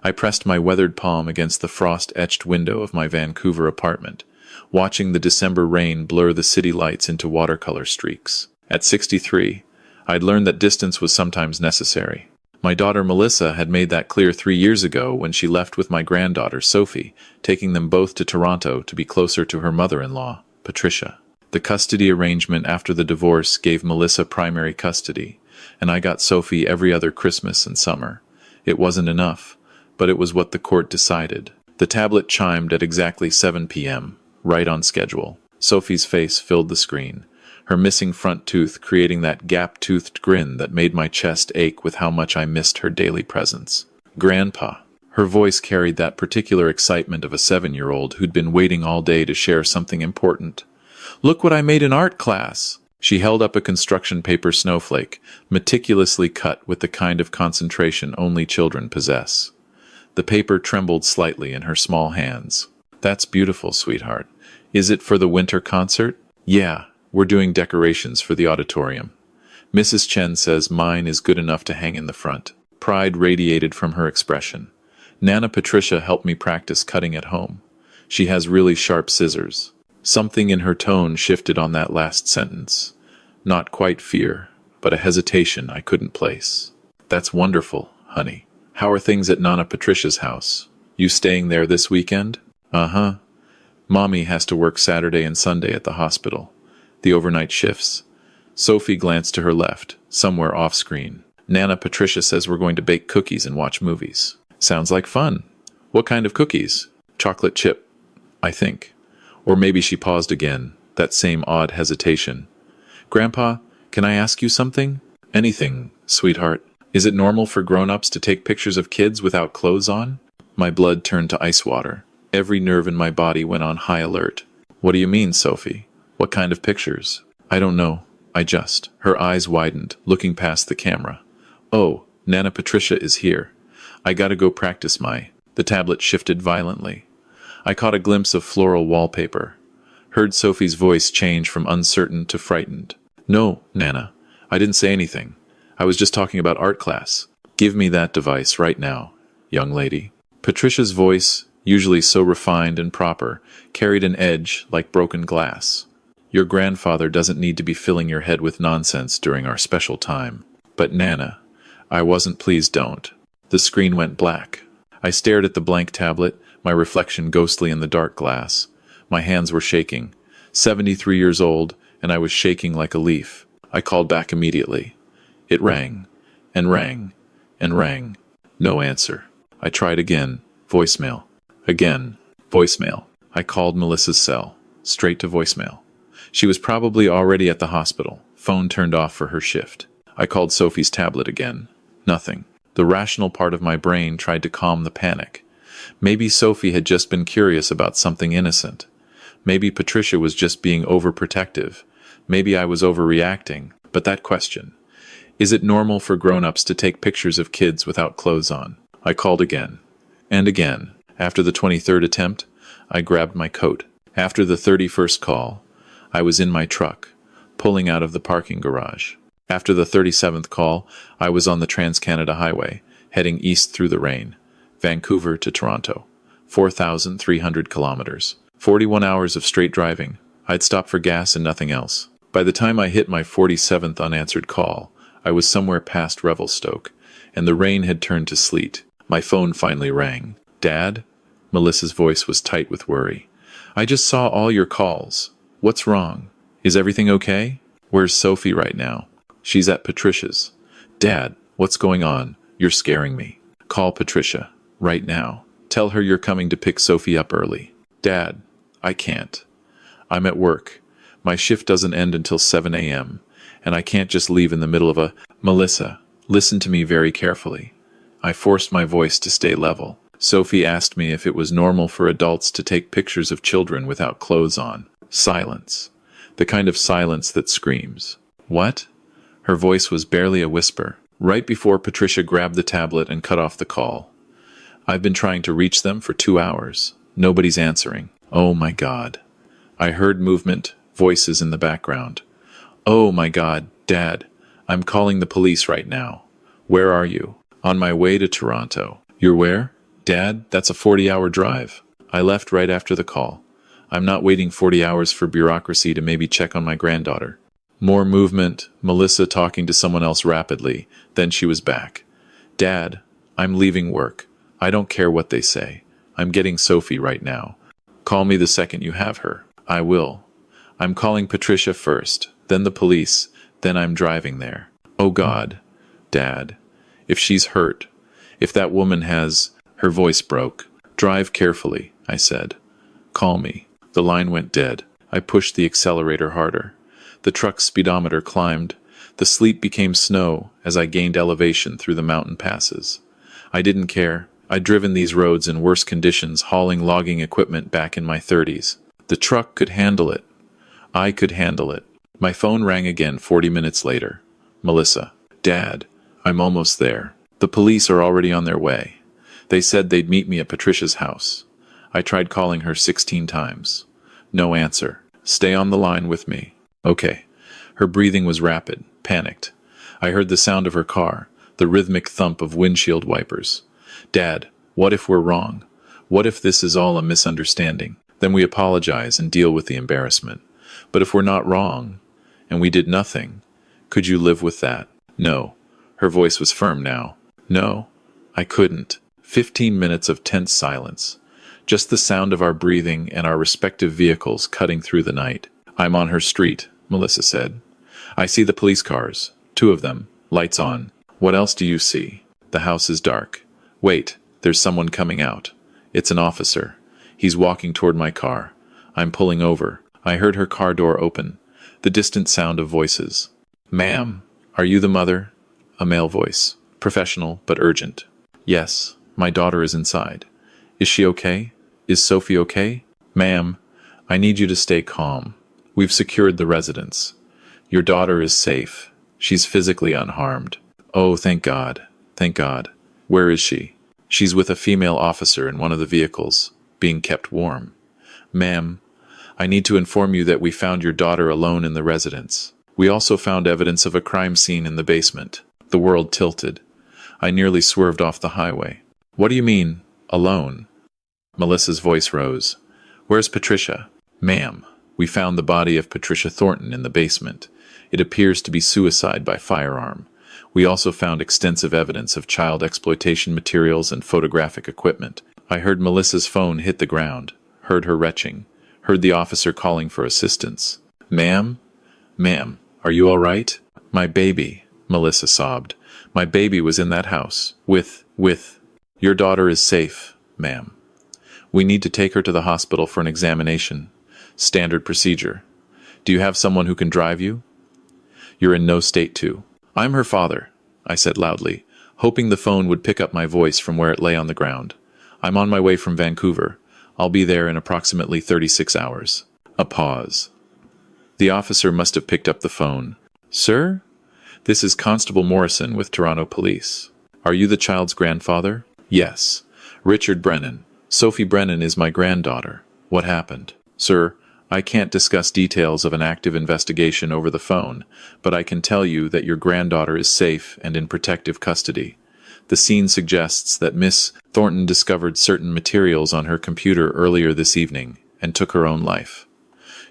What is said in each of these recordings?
I pressed my weathered palm against the frost-etched window of my Vancouver apartment, watching the December rain blur the city lights into watercolor streaks. At 63, I'd learned that distance was sometimes necessary. My daughter Melissa had made that clear 3 years ago when she left with my granddaughter Sophie, taking them both to Toronto to be closer to her mother-in-law, Patricia. The custody arrangement after the divorce gave Melissa primary custody, and I got Sophie every other Christmas and summer. It wasn't enough, but it was what the court decided. The tablet chimed at exactly 7 p.m., right on schedule. Sophie's face filled the screen, her missing front tooth creating that gap-toothed grin that made my chest ache with how much I missed her daily presence. Grandpa. Her voice carried that particular excitement of a 7-year-old who'd been waiting all day to share something important. Look what I made in art class! She held up a construction paper snowflake, meticulously cut with the kind of concentration only children possess. The paper trembled slightly in her small hands. That's beautiful, sweetheart. Is it for the winter concert? Yeah, we're doing decorations for the auditorium. Mrs. Chen says mine is good enough to hang in the front. Pride radiated from her expression. Nana Patricia helped me practice cutting at home. She has really sharp scissors. Something in her tone shifted on that last sentence. Not quite fear, but a hesitation I couldn't place. That's wonderful, honey. How are things at Nana Patricia's house? You staying there this weekend? Uh-huh. Mommy has to work Saturday and Sunday at the hospital. The overnight shifts. Sophie glanced to her left, somewhere off-screen. Nana Patricia says we're going to bake cookies and watch movies. Sounds like fun. What kind of cookies? Chocolate chip, I think. Or maybe she paused again, that same odd hesitation. Grandpa, can I ask you something? Anything, sweetheart. Is it normal for grown-ups to take pictures of kids without clothes on? My blood turned to ice water. Every nerve in my body went on high alert. What do you mean, Sophie? What kind of pictures? I don't know. Her eyes widened, looking past the camera. Oh, Nana Patricia is here. I gotta go practice The tablet shifted violently. I caught a glimpse of floral wallpaper. Heard Sophie's voice change from uncertain to frightened. No, Nana. I didn't say anything. I was just talking about art class. Give me that device right now, young lady. Patricia's voice, usually so refined and proper, carried an edge like broken glass. Your grandfather doesn't need to be filling your head with nonsense during our special time. But Nana, I wasn't, please don't. The screen went black. I stared at the blank tablet, my reflection ghostly in the dark glass. My hands were shaking. 73 years old, and I was shaking like a leaf. I called back immediately. It rang, and rang, and rang. No answer. I tried again. Voicemail. Again. Voicemail. I called Melissa's cell. Straight to voicemail. She was probably already at the hospital. Phone turned off for her shift. I called Sophie's tablet again. Nothing. The rational part of my brain tried to calm the panic. Maybe Sophie had just been curious about something innocent. Maybe Patricia was just being overprotective. Maybe I was overreacting. But that question. Is it normal for grown-ups to take pictures of kids without clothes on? I called again. And again. After the 23rd attempt, I grabbed my coat. After the 31st call, I was in my truck, pulling out of the parking garage. After the 37th call, I was on the Trans-Canada Highway, heading east through the rain. Vancouver to Toronto. 4,300 kilometers. 41 hours of straight driving. I'd stop for gas and nothing else. By the time I hit my 47th unanswered call, I was somewhere past Revelstoke, and the rain had turned to sleet. My phone finally rang. Dad? Melissa's voice was tight with worry. I just saw all your calls. What's wrong? Is everything okay? Where's Sophie right now? She's at Patricia's. Dad, what's going on? You're scaring me. Call Patricia. Right now. Tell her you're coming to pick Sophie up early. Dad, I can't. I'm at work. My shift doesn't end until 7 a.m., and I can't just leave in the middle of a... Melissa, listen to me very carefully. I forced my voice to stay level. Sophie asked me if it was normal for adults to take pictures of children without clothes on. Silence. The kind of silence that screams. What? Her voice was barely a whisper. Right before Patricia grabbed the tablet and cut off the call. I've been trying to reach them for 2 hours. Nobody's answering. Oh my God. I heard movement, voices in the background. Oh my God, Dad. I'm calling the police right now. Where are you? On my way to Toronto. You're where? Dad, that's a 40-hour drive. I left right after the call. I'm not waiting 40 hours for bureaucracy to maybe check on my granddaughter. More movement, Melissa talking to someone else rapidly. Then she was back. Dad, I'm leaving work. I don't care what they say. I'm getting Sophie right now. Call me the second you have her. I will. I'm calling Patricia first, then the police, then I'm driving there. Oh God, Dad. If she's hurt, if that woman has... Her voice broke. Drive carefully, I said. Call me. The line went dead. I pushed the accelerator harder. The truck's speedometer climbed. The sleet became snow as I gained elevation through the mountain passes. I didn't care. I'd driven these roads in worse conditions, hauling logging equipment back in my 30s. The truck could handle it. I could handle it. My phone rang again 40 minutes later. Melissa. Dad, I'm almost there. The police are already on their way. They said they'd meet me at Patricia's house. I tried calling her 16 times. No answer. Stay on the line with me. Okay. Her breathing was rapid, panicked. I heard the sound of her car, the rhythmic thump of windshield wipers. Dad, what if we're wrong? What if this is all a misunderstanding? Then we apologize and deal with the embarrassment. But if we're not wrong, and we did nothing, could you live with that? No. Her voice was firm now. No, I couldn't. 15 minutes of tense silence. Just the sound of our breathing and our respective vehicles cutting through the night. I'm on her street, Melissa said. I see the police cars. 2 of them. Lights on. What else do you see? The house is dark. Wait, there's someone coming out. It's an officer. He's walking toward my car. I'm pulling over. I heard her car door open. The distant sound of voices. Ma'am, are you the mother? A male voice. Professional, but urgent. Yes, my daughter is inside. Is she okay? Is Sophie okay? Ma'am, I need you to stay calm. We've secured the residence. Your daughter is safe. She's physically unharmed. Oh, thank God. Thank God. Where is she? She's with a female officer in one of the vehicles, being kept warm. Ma'am, I need to inform you that we found your daughter alone in the residence. We also found evidence of a crime scene in the basement. The world tilted. I nearly swerved off the highway. What do you mean, alone? Melissa's voice rose. Where's Patricia? Ma'am, we found the body of Patricia Thornton in the basement. It appears to be suicide by firearm. We also found extensive evidence of child exploitation materials and photographic equipment. I heard Melissa's phone hit the ground, heard her retching, heard the officer calling for assistance. Ma'am? Ma'am, are you all right? My baby, Melissa sobbed. My baby was in that house. With. Your daughter is safe, ma'am. We need to take her to the hospital for an examination. Standard procedure. Do you have someone who can drive you? You're in no state to. I'm her father, I said loudly, hoping the phone would pick up my voice from where it lay on the ground. I'm on my way from Vancouver. I'll be there in approximately 36 hours. A pause. The officer must have picked up the phone. Sir? This is Constable Morrison with Toronto Police. Are you the child's grandfather? Yes. Richard Brennan. Sophie Brennan is my granddaughter. What happened? Sir, I can't discuss details of an active investigation over the phone, but I can tell you that your granddaughter is safe and in protective custody. The scene suggests that Miss Thornton discovered certain materials on her computer earlier this evening and took her own life.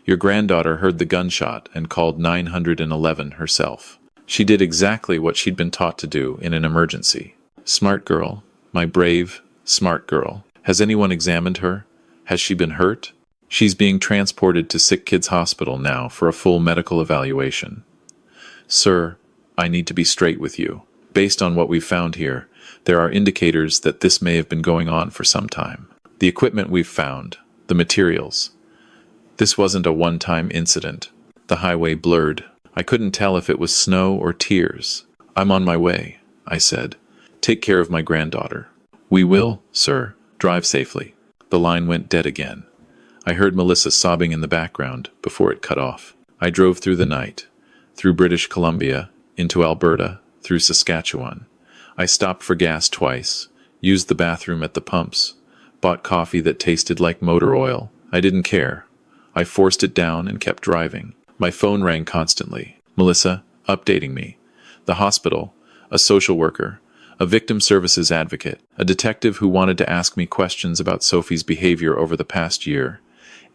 Your granddaughter heard the gunshot and called 911 herself. She did exactly what she'd been taught to do in an emergency. Smart girl. My brave, smart girl. Has anyone examined her? Has she been hurt? She's being transported to Sick Kids Hospital now for a full medical evaluation. Sir, I need to be straight with you. Based on what we've found here, there are indicators that this may have been going on for some time. The equipment we've found, the materials. This wasn't a one-time incident. The highway blurred. I couldn't tell if it was snow or tears. I'm on my way, I said. Take care of my granddaughter. We will, sir. Drive safely. The line went dead again. I heard Melissa sobbing in the background before it cut off. I drove through the night, through British Columbia, into Alberta, through Saskatchewan. I stopped for gas twice, used the bathroom at the pumps, bought coffee that tasted like motor oil. I didn't care. I forced it down and kept driving. My phone rang constantly. Melissa, updating me. The hospital, a social worker, a victim services advocate, a detective who wanted to ask me questions about Sophie's behavior over the past year.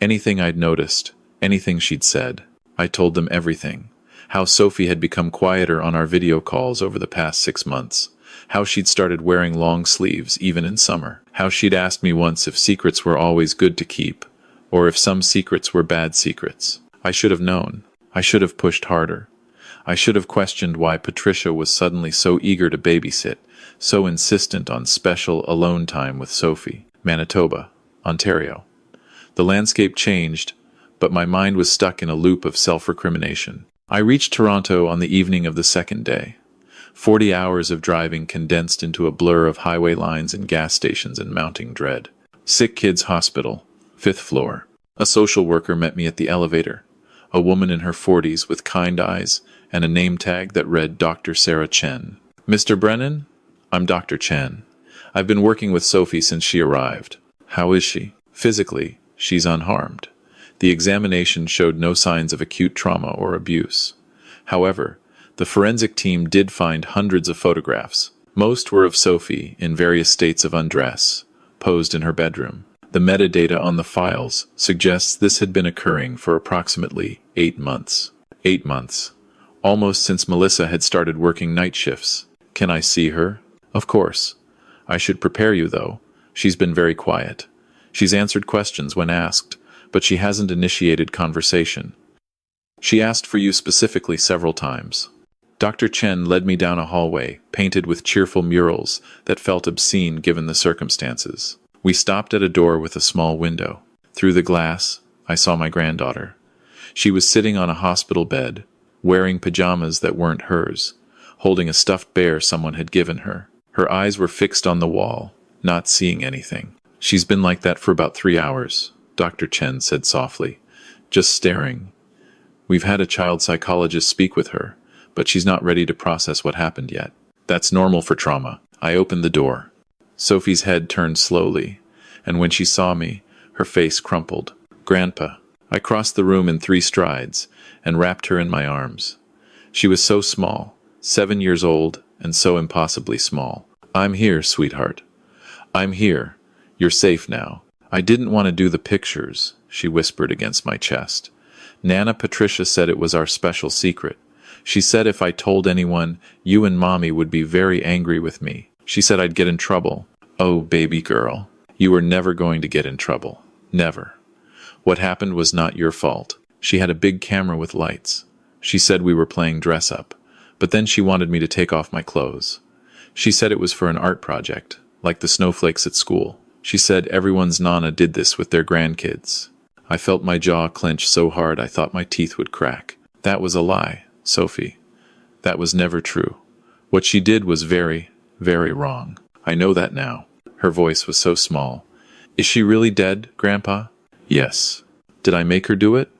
Anything I'd noticed, anything she'd said. I told them everything. How Sophie had become quieter on our video calls over the past 6 months. How she'd started wearing long sleeves, even in summer. How she'd asked me once if secrets were always good to keep, or if some secrets were bad secrets. I should have known. I should have pushed harder. I should have questioned why Patricia was suddenly so eager to babysit, so insistent on special alone time with Sophie. Manitoba, Ontario. The landscape changed, but my mind was stuck in a loop of self-recrimination. I reached Toronto on the evening of the second day. 40 hours of driving condensed into a blur of highway lines and gas stations and mounting dread. Sick Kids Hospital, 5th floor. A social worker met me at the elevator. A woman in her 40s with kind eyes and a name tag that read Dr. Sarah Chen. Mr. Brennan? I'm Dr. Chen. I've been working with Sophie since she arrived. How is she? Physically, she's unharmed. The examination showed no signs of acute trauma or abuse. However, the forensic team did find hundreds of photographs. Most were of Sophie in various states of undress, posed in her bedroom. The metadata on the files suggests this had been occurring for approximately 8 months. 8 months. Almost since Melissa had started working night shifts. Can I see her? Of course. I should prepare you, though. She's been very quiet. She's answered questions when asked, but she hasn't initiated conversation. She asked for you specifically several times. Dr. Chen led me down a hallway, painted with cheerful murals that felt obscene given the circumstances. We stopped at a door with a small window. Through the glass, I saw my granddaughter. She was sitting on a hospital bed, wearing pajamas that weren't hers, holding a stuffed bear someone had given her. Her eyes were fixed on the wall, not seeing anything. She's been like that for about 3 hours, Dr. Chen said softly, just staring. We've had a child psychologist speak with her, but she's not ready to process what happened yet. That's normal for trauma. I opened the door. Sophie's head turned slowly, and when she saw me, her face crumpled. Grandpa. I crossed the room in 3 strides and wrapped her in my arms. She was so small, 7 years old, and so impossibly small. I'm here, sweetheart. I'm here. You're safe now. I didn't want to do the pictures, she whispered against my chest. Nana Patricia said it was our special secret. She said if I told anyone, you and Mommy would be very angry with me. She said I'd get in trouble. Oh, baby girl. You were never going to get in trouble. Never. What happened was not your fault. She had a big camera with lights. She said we were playing dress-up, but then she wanted me to take off my clothes. She said it was for an art project, like the snowflakes at school. She said everyone's Nana did this with their grandkids. I felt my jaw clench so hard I thought my teeth would crack. That was a lie, Sophie. That was never true. What she did was very, very wrong. I know that now. Her voice was so small. Is she really dead, Grandpa? Yes. Did I make her do it?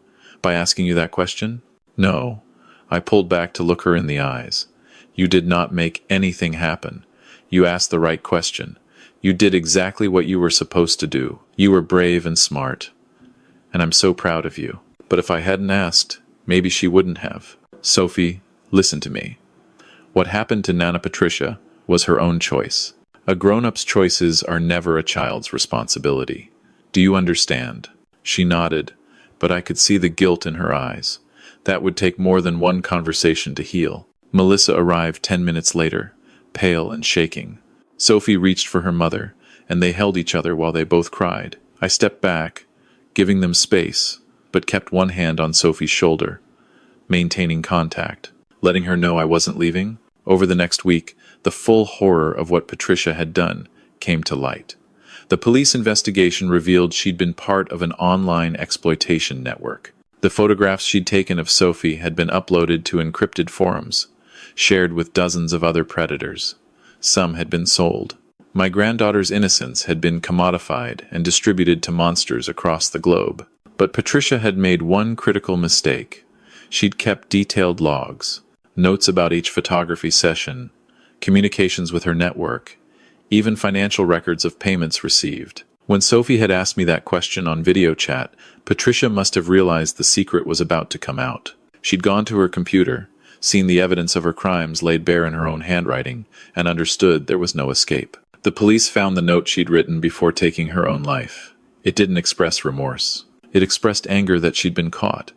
By asking you that question? No. I pulled back to look her in the eyes. You did not make anything happen. You asked the right question. You did exactly what you were supposed to do. You were brave and smart. And I'm so proud of you. But if I hadn't asked, maybe she wouldn't have. Sophie, listen to me. What happened to Nana Patricia was her own choice. A grown-up's choices are never a child's responsibility. Do you understand? She nodded, but I could see the guilt in her eyes. That would take more than one conversation to heal. Melissa arrived 10 minutes later, pale and shaking. Sophie reached for her mother, and they held each other while they both cried. I stepped back, giving them space, but kept one hand on Sophie's shoulder, maintaining contact, letting her know I wasn't leaving. Over the next week, the full horror of what Patricia had done came to light. The police investigation revealed she'd been part of an online exploitation network. The photographs she'd taken of Sophie had been uploaded to encrypted forums, shared with dozens of other predators. Some had been sold. My granddaughter's innocence had been commodified and distributed to monsters across the globe. But Patricia had made one critical mistake. She'd kept detailed logs, notes about each photography session, communications with her network, even financial records of payments received. When Sophie had asked me that question on video chat, Patricia must have realized the secret was about to come out. She'd gone to her computer, seen the evidence of her crimes laid bare in her own handwriting, and understood there was no escape. The police found the note she'd written before taking her own life. It didn't express remorse. It expressed anger that she'd been caught,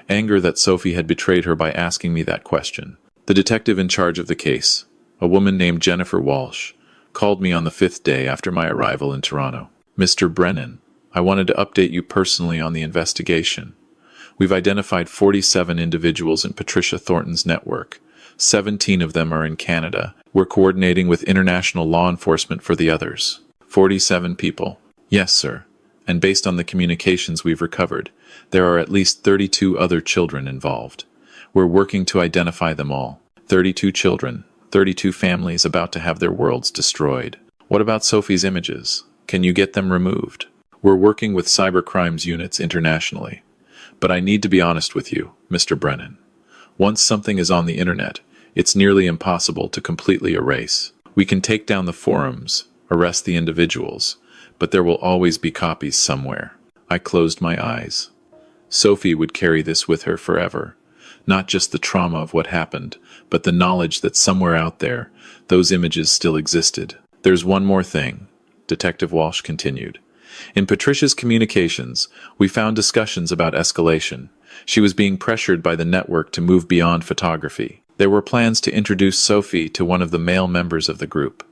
anger that Sophie had betrayed her by asking me that question. The detective in charge of the case, a woman named Jennifer Walsh, called me on the 5th day after my arrival in Toronto. "Mr. Brennan, I wanted to update you personally on the investigation. We've identified 47 individuals in Patricia Thornton's network. 17 of them are in Canada. We're coordinating with international law enforcement for the others." 47 people. Yes, sir. And based on the communications we've recovered, there are at least 32 other children involved. We're working to identify them all. 32 children, 32 families about to have their worlds destroyed. What about Sophie's images? Can you get them removed? We're working with cybercrimes units internationally. But I need to be honest with you, Mr. Brennan. Once something is on the internet, it's nearly impossible to completely erase. We can take down the forums, arrest the individuals, but there will always be copies somewhere. I closed my eyes. Sophie would carry this with her forever. Not just the trauma of what happened, but the knowledge that somewhere out there, those images still existed. There's one more thing, Detective Walsh continued. In Patricia's communications, we found discussions about escalation. She was being pressured by the network to move beyond photography. There were plans to introduce Sophie to one of the male members of the group.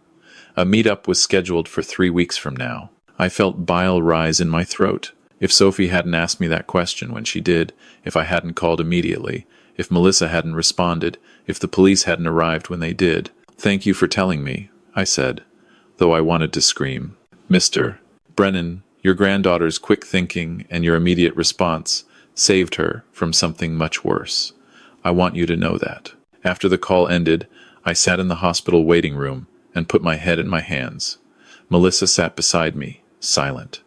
A meetup was scheduled for 3 weeks from now. I felt bile rise in my throat. If Sophie hadn't asked me that question when she did, if I hadn't called immediately, if Melissa hadn't responded, if the police hadn't arrived when they did. "Thank you for telling me," I said, though I wanted to scream. "Mr. Brennan, your granddaughter's quick thinking and your immediate response saved her from something much worse. I want you to know that." After the call ended, I sat in the hospital waiting room and put my head in my hands. Melissa sat beside me, silent.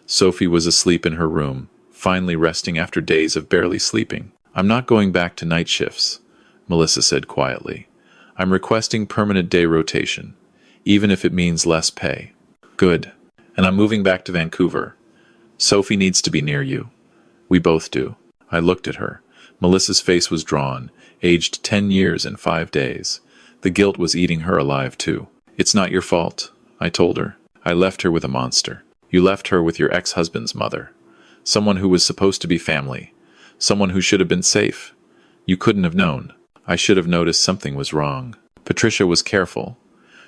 Sophie was asleep in her room, finally resting after days of barely sleeping. "I'm not going back to night shifts," Melissa said quietly. "I'm requesting permanent day rotation, even if it means less pay." "Good. And I'm moving back to Vancouver. Sophie needs to be near you." "We both do." I looked at her. Melissa's face was drawn, aged 10 years and 5 days. The guilt was eating her alive, too. "It's not your fault," I told her. "I left her with a monster. You left her with your ex-husband's mother. Someone who was supposed to be family. Someone who should have been safe. You couldn't have known. I should have noticed something was wrong." Patricia was careful.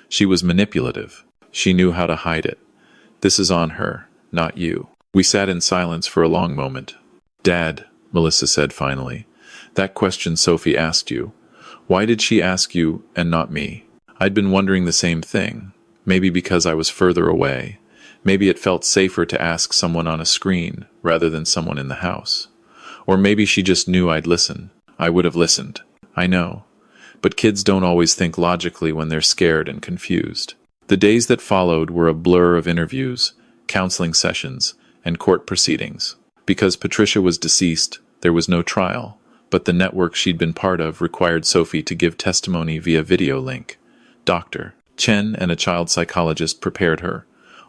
She was manipulative. She knew how to hide it. "This is on her, not you." We sat in silence for a long moment. "Dad," Melissa said finally, "that question Sophie asked you. Why did she ask you and not me?" I'd been wondering the same thing. Maybe because I was further away. Maybe it felt safer to ask someone on a screen rather than someone in the house. Or maybe she just knew I'd listen. I would have listened. I know. But kids don't always think logically when they're scared and confused. The days that followed were a blur of interviews, counseling sessions, and court proceedings. Because Patricia was deceased, there was no trial, but the network she'd been part of required Sophie to give testimony via video link. Dr. Chen and a child psychologist prepared her,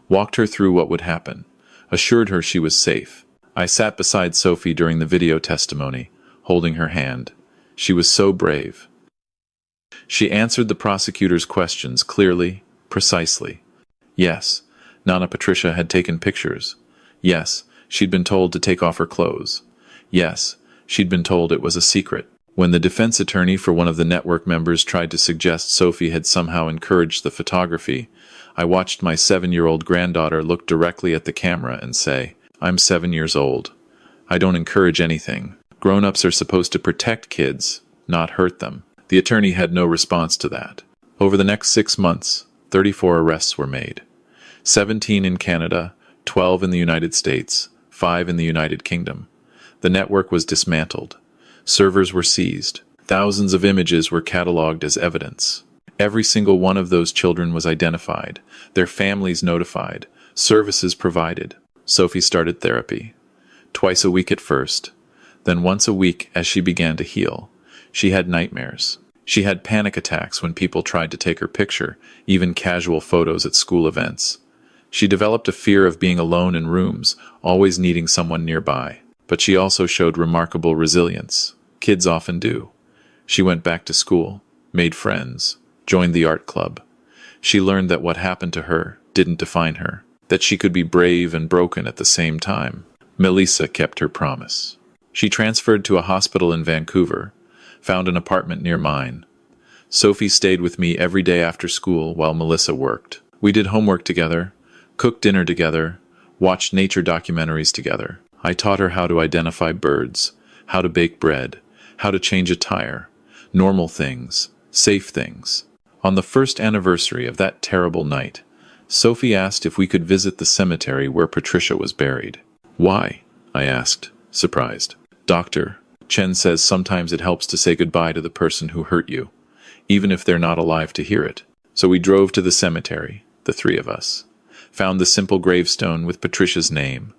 walked her through what would happen, assured her she was safe. I sat beside Sophie during the video testimony, holding her hand. She was so brave. She answered the prosecutor's questions clearly, precisely. Yes, Nana Patricia had taken pictures. Yes, she'd been told to take off her clothes. Yes, she'd been told it was a secret. When the defense attorney for one of the network members tried to suggest Sophie had somehow encouraged the photography, I watched my 7-year-old granddaughter look directly at the camera and say, "I'm 7 years old. I don't encourage anything. Grown-ups are supposed to protect kids, not hurt them." The attorney had no response to that. Over the next 6 months, 34 arrests were made. 17 in Canada, 12 in the United States, 5 in the United Kingdom. The network was dismantled. Servers were seized. Thousands of images were catalogued as evidence. Every single one of those children was identified, their families notified, services provided. Sophie started therapy. Twice a week at first, then once a week as she began to heal. She had nightmares. She had panic attacks when people tried to take her picture, even casual photos at school events. She developed a fear of being alone in rooms, always needing someone nearby. But she also showed remarkable resilience. Kids often do. She went back to school, made friends, joined the art club. She learned that what happened to her didn't define her, that she could be brave and broken at the same time. Melissa kept her promise. She transferred to a hospital in Vancouver, found an apartment near mine. Sophie stayed with me every day after school while Melissa worked. We did homework together, cooked dinner together, watched nature documentaries together. I taught her how to identify birds, how to bake bread, how to change a tire, normal things, safe things. On the first anniversary of that terrible night, Sophie asked if we could visit the cemetery where Patricia was buried. Why? I asked, surprised. Doctor, Chen says sometimes it helps to say goodbye to the person who hurt you, even if they're not alive to hear it. So we drove to the cemetery, the three of us. Found the simple gravestone with Patricia's name.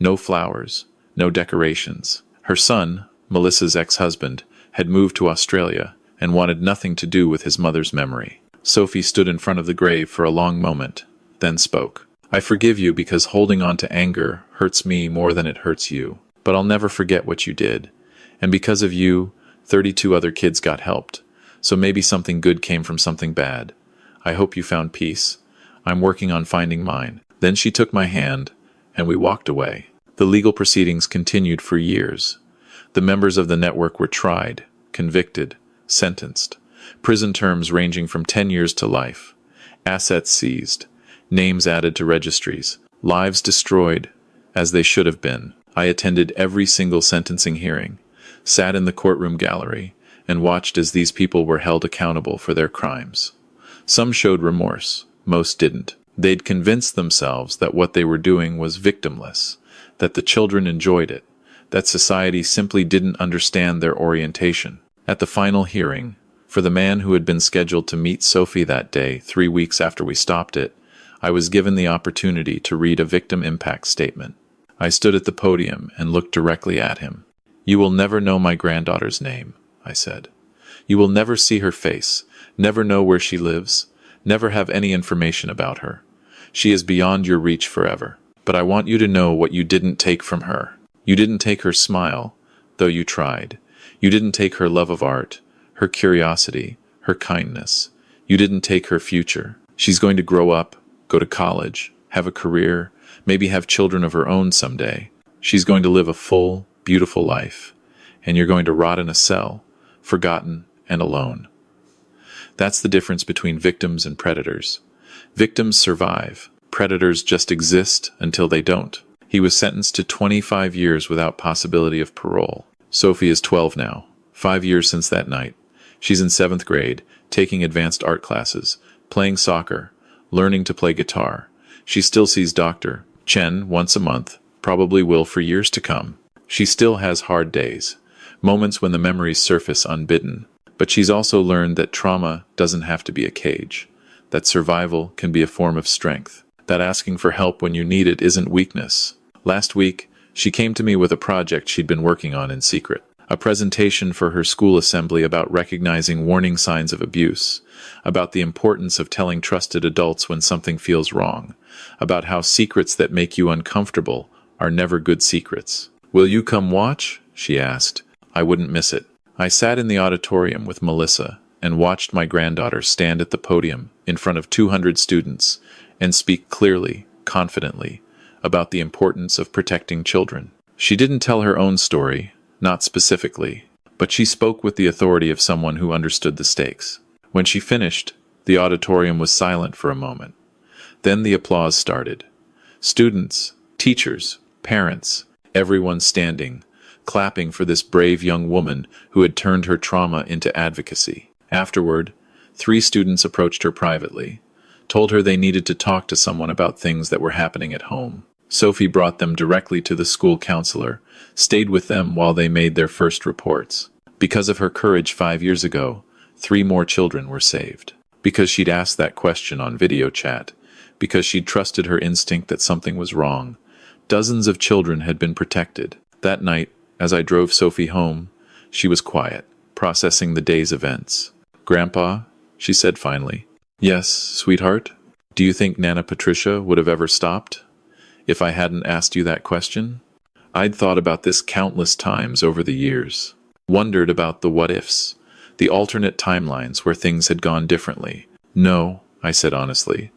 No flowers, no decorations. Her son, Melissa's ex-husband, had moved to Australia and wanted nothing to do with his mother's memory. Sophie stood in front of the grave for a long moment, then spoke. I forgive you because holding on to anger hurts me more than it hurts you. But I'll never forget what you did. And because of you, 32 other kids got helped. So maybe something good came from something bad. I hope you found peace. I'm working on finding mine. Then she took my hand, and we walked away. The legal proceedings continued for years. The members of the network were tried, convicted, sentenced. Prison terms ranging from 10 years to life. Assets seized. Names added to registries. Lives destroyed, as they should have been. I attended every single sentencing hearing, sat in the courtroom gallery, and watched as these people were held accountable for their crimes. Some showed remorse, most didn't. They'd convinced themselves that what they were doing was victimless, that the children enjoyed it, that society simply didn't understand their orientation. At the final hearing, for the man who had been scheduled to meet Sophie that day, 3 weeks after we stopped it, I was given the opportunity to read a victim impact statement. I stood at the podium and looked directly at him. You will never know my granddaughter's name, I said. You will never see her face, never know where she lives, never have any information about her. She is beyond your reach forever. But I want you to know what you didn't take from her. You didn't take her smile, though you tried. You didn't take her love of art, her curiosity, her kindness. You didn't take her future. She's going to grow up, go to college, have a career, maybe have children of her own someday. She's going to live a full, beautiful life. And you're going to rot in a cell, forgotten and alone. That's the difference between victims and predators. Victims survive. Predators just exist until they don't. He was sentenced to 25 years without possibility of parole. Sophie is 12 now, 5 years since that night. She's in 7th grade, taking advanced art classes, playing soccer, learning to play guitar. She still sees Dr. Chen once a month, probably will for years to come. She still has hard days, moments when the memories surface unbidden. But she's also learned that trauma doesn't have to be a cage, that survival can be a form of strength, that asking for help when you need it isn't weakness. Last week, she came to me with a project she'd been working on in secret, a presentation for her school assembly about recognizing warning signs of abuse, about the importance of telling trusted adults when something feels wrong, about how secrets that make you uncomfortable are never good secrets. Will you come watch? She asked. I wouldn't miss it. I sat in the auditorium with Melissa and watched my granddaughter stand at the podium in front of 200 students and speak clearly, confidently, about the importance of protecting children. She didn't tell her own story, not specifically, but she spoke with the authority of someone who understood the stakes. When she finished, the auditorium was silent for a moment. Then the applause started. Students, teachers, parents, everyone standing, clapping for this brave young woman who had turned her trauma into advocacy. Afterward, 3 students approached her privately, told her they needed to talk to someone about things that were happening at home. Sophie brought them directly to the school counselor, stayed with them while they made their first reports. Because of her courage 5 years ago, 3 more children were saved. Because she'd asked that question on video chat, because she'd trusted her instinct that something was wrong, dozens of children had been protected. That night, as I drove Sophie home, she was quiet, processing the day's events. Grandpa, she said finally. Yes, sweetheart? Do you think Nana Patricia would have ever stopped if I hadn't asked you that question? I'd thought about this countless times over the years, wondered about the what-ifs, The alternate timelines where things had gone differently. No, I said honestly.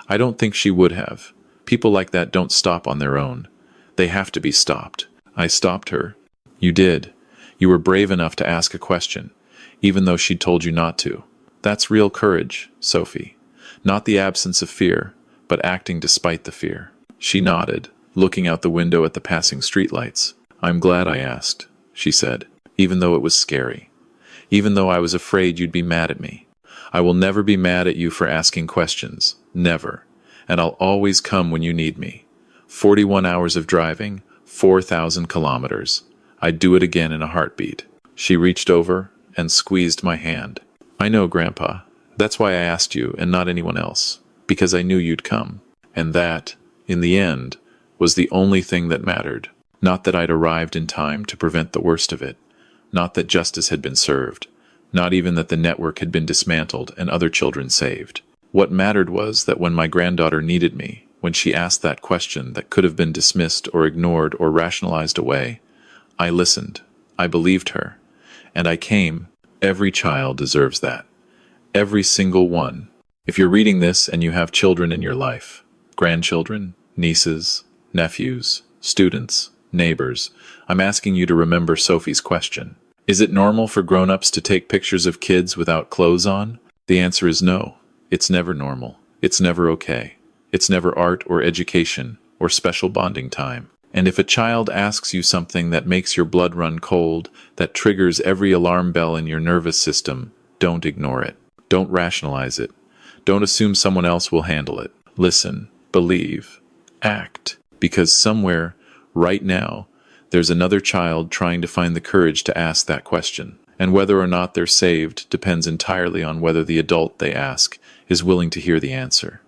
I don't think she would have. People like that don't stop on their own. They have to be stopped. I stopped her. You did. You were brave enough to ask a question, even though she'd told you not to. That's real courage, Sophie. Not the absence of fear, but acting despite the fear. She nodded, looking out the window at the passing streetlights. I'm glad I asked, she said, even though it was scary. Even though I was afraid you'd be mad at me. I will never be mad at you for asking questions. Never. And I'll always come when you need me. 41 hours of driving, 4,000 kilometers. I'd do it again in a heartbeat. She reached over and squeezed my hand. I know, Grandpa. That's why I asked you and not anyone else. Because I knew you'd come. And that, in the end, was the only thing that mattered. Not that I'd arrived in time to prevent the worst of it. Not that justice had been served. Not even that the network had been dismantled and other children saved. What mattered was that when my granddaughter needed me, when she asked that question that could have been dismissed or ignored or rationalized away, I listened. I believed her. And I came. Every child deserves that. Every single one. If you're reading this and you have children in your life, grandchildren, nieces, nephews, students, neighbors, I'm asking you to remember Sophie's question. Is it normal for grown-ups to take pictures of kids without clothes on? The answer is no. It's never normal. It's never okay. It's never art or education or special bonding time. And if a child asks you something that makes your blood run cold, that triggers every alarm bell in your nervous system, don't ignore it. Don't rationalize it. Don't assume someone else will handle it. Listen, believe, act. Because somewhere, right now, there's another child trying to find the courage to ask that question. And whether or not they're saved depends entirely on whether the adult they ask is willing to hear the answer.